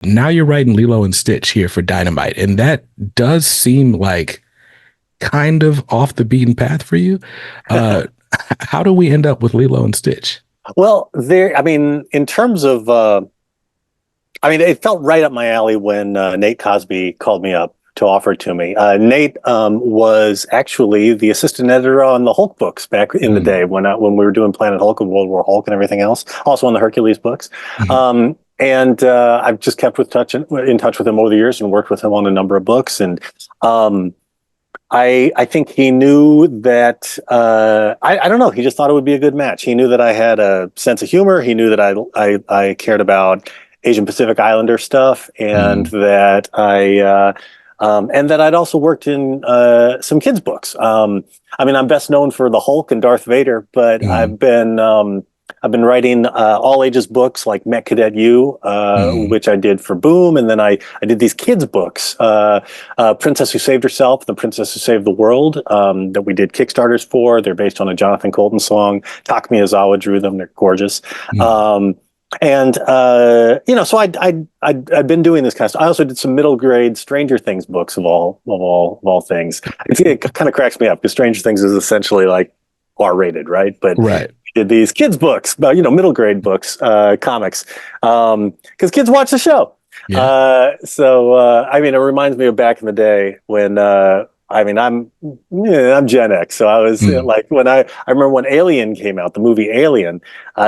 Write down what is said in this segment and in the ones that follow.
now you're writing Lilo and Stitch here for Dynamite, and that does seem like kind of off the beaten path for you. Uh, how do we end up with Lilo and Stitch? Well, I mean, in terms of, I mean, it felt right up my alley when Nate Cosby called me up to offer it to me. Nate was actually the assistant editor on the Hulk books back in the day when we were doing Planet Hulk and World War Hulk and everything else. Also on the Hercules books. Mm-hmm. And I've just kept in touch with him over the years and worked with him on a number of books. And I think he knew that I don't know. He just thought it would be a good match. He knew that I had a sense of humor. He knew that I cared about Asian Pacific Islander stuff, and that I'd also worked in some kids books. I mean, I'm best known for the Hulk and Darth Vader, but I've been writing all ages books like Met Cadet U, which I did for Boom, and then I did these kids books, Princess Who Saved Herself, The Princess Who Saved the World, that we did Kickstarters for. They're based on a Jonathan Colton song. Taki Miyazawa drew them. They're gorgeous. And you know, so I'd been doing this kind of stuff. I also did some middle grade Stranger Things books of all things. It kind of cracks me up because Stranger Things is essentially like R-rated, right? But Right. did these kids books, about, you know, middle grade books, comics, because kids watch the show. Yeah. I mean, it reminds me of back in the day when I mean, I'm Gen X, so I was like when I remember when Alien came out, the movie Alien,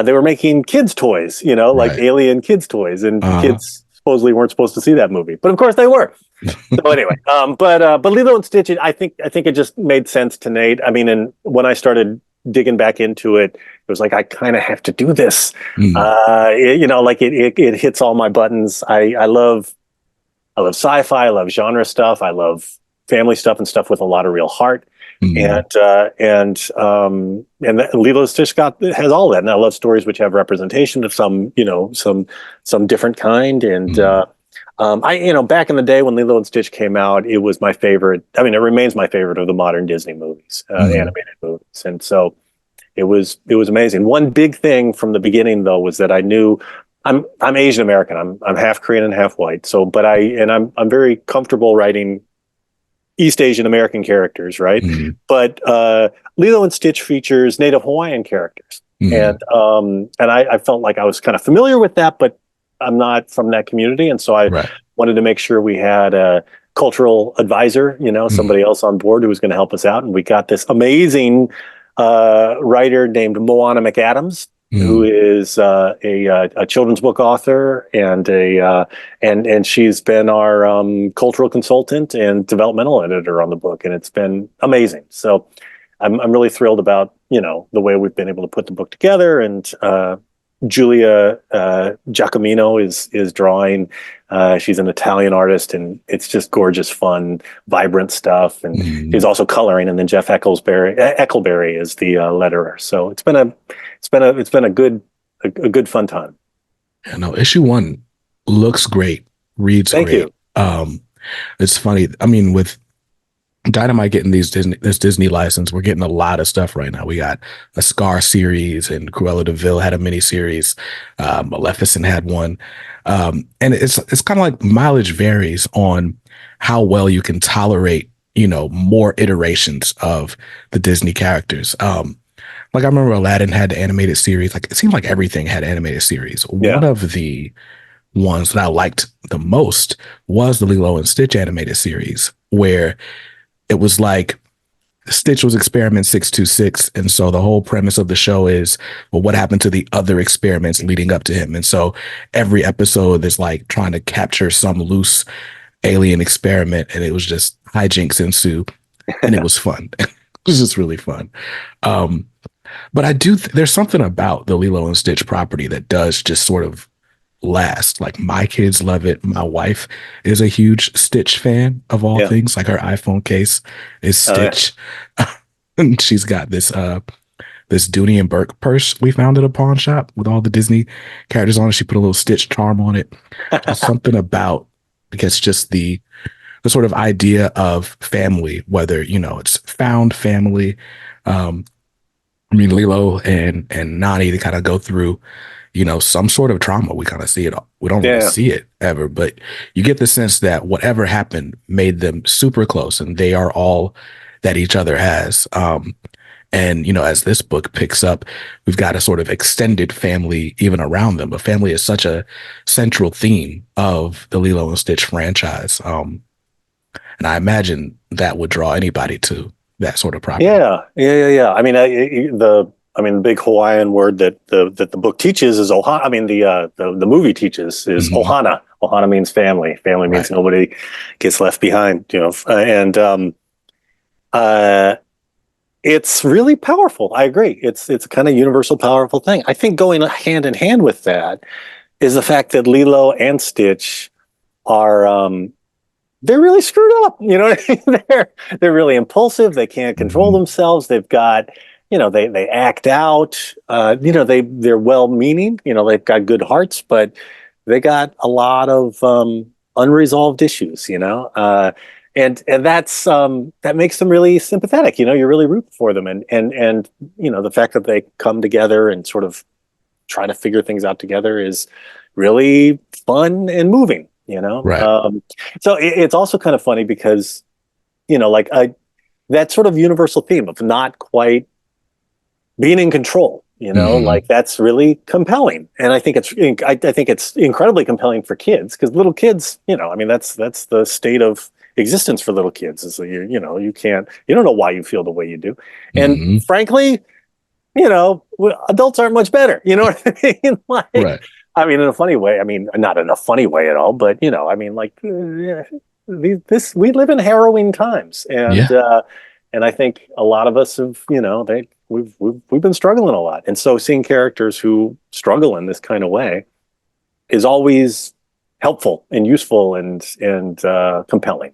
they were making kids toys, you know, like Right. Alien kids toys, and kids supposedly weren't supposed to see that movie, but of course they were. So anyway, but Lilo and Stitch, I think it just made sense to Nate. I mean, and when I started digging back into it, it was like I kind of have to do this. You know, like it hits all my buttons. I love sci-fi. I love genre stuff. I love family stuff and stuff with a lot of real heart. And Lilo and Stitch has all that. And I love stories which have representation of some, you know, some different kind. And you know, back in the day when Lilo and Stitch came out, it was my favorite. I mean, it remains my favorite of the modern Disney movies, animated movies. And so it was amazing. One big thing from the beginning, though, was that I knew I'm Asian American. I'm half Korean and half white. So, but I'm very comfortable writing East Asian American characters, right? But Lilo and Stitch features Native Hawaiian characters, and I felt like I was kind of familiar with that, but I'm not from that community, and so I wanted to make sure we had a cultural advisor, you know, somebody else on board who was going to help us out, and we got this amazing writer named Moana McAdams, who is a children's book author and she's been our cultural consultant and developmental editor on the book, and it's been amazing. So I'm really thrilled about, you know, the way we've been able to put the book together. And Julia Giacomino is drawing. She's an Italian artist, and it's just gorgeous, fun, vibrant stuff. And he's also coloring. And then Jeff Eckelberry is the letterer. So it's been a good fun time. Yeah, no, issue 1 looks great, reads Thank great. you. It's funny. I mean, with Dynamite getting this Disney license, we're getting a lot of stuff right now. We got a Scar series, and Cruella de Vil had a mini series. Maleficent had one, and it's kind of like mileage varies on how well you can tolerate, you know, more iterations of the Disney characters. Like I remember Aladdin had the animated series. Like it seemed like everything had animated series. Yeah. One of the ones that I liked the most was the Lilo and Stitch animated series, where it was like Stitch was experiment 626. And so the whole premise of the show is, well, what happened to the other experiments leading up to him? And so every episode is like trying to capture some loose alien experiment. And it was just hijinks ensue. And it was fun. It was just really fun. But I do, there's something about the Lilo and Stitch property that does just sort of last. Like my kids love it. My wife is a huge Stitch fan of all things. Like her iPhone case is Stitch. And she's got this Dooney and Burke purse we found at a pawn shop with all the Disney characters on it. She put a little Stitch charm on it. There's something about, because just the sort of idea of family, whether, you know, it's found family. I mean, Lilo and Nani, to kind of go through, some sort of trauma. We kind of see it. We don't really Yeah. see it ever, but you get the sense that whatever happened made them super close, and they are all that each other has. And as this book picks up, we've got a sort of extended family even around them. But family is such a central theme of the Lilo and Stitch franchise. And I imagine that would draw anybody to that sort of property. Yeah. The big Hawaiian word that the book teaches is ohana. I mean, the movie teaches is Hmm. ohana. Ohana means family. Family means Right. nobody gets left behind. And it's really powerful. I agree. It's a kind of universal, powerful thing. I think going hand in hand with that is the fact that Lilo and Stitch are they're really screwed up. You know what I mean? They're really impulsive. They can't control Hmm. themselves. They've got, they act out. They're well meaning. They've got good hearts, but they got a lot of unresolved issues. And that makes them really sympathetic. You're really rooting for them, and the fact that they come together and sort of try to figure things out together is really fun and moving. Right. So it's also kind of funny because like that sort of universal theme of not quite being in control. Hmm. Like that's really compelling, and I think it's incredibly compelling for kids because little kids, I mean that's the state of existence for little kids is that you don't know why you feel the way you do, and Hmm. frankly, adults aren't much better. You know what I mean? Like, Right. I mean, in a funny way. I mean, not in a funny way at all, but I mean, like, this we live in harrowing times, Yeah. and I think a lot of us have, we've been struggling a lot, and so seeing characters who struggle in this kind of way is always helpful and useful and compelling.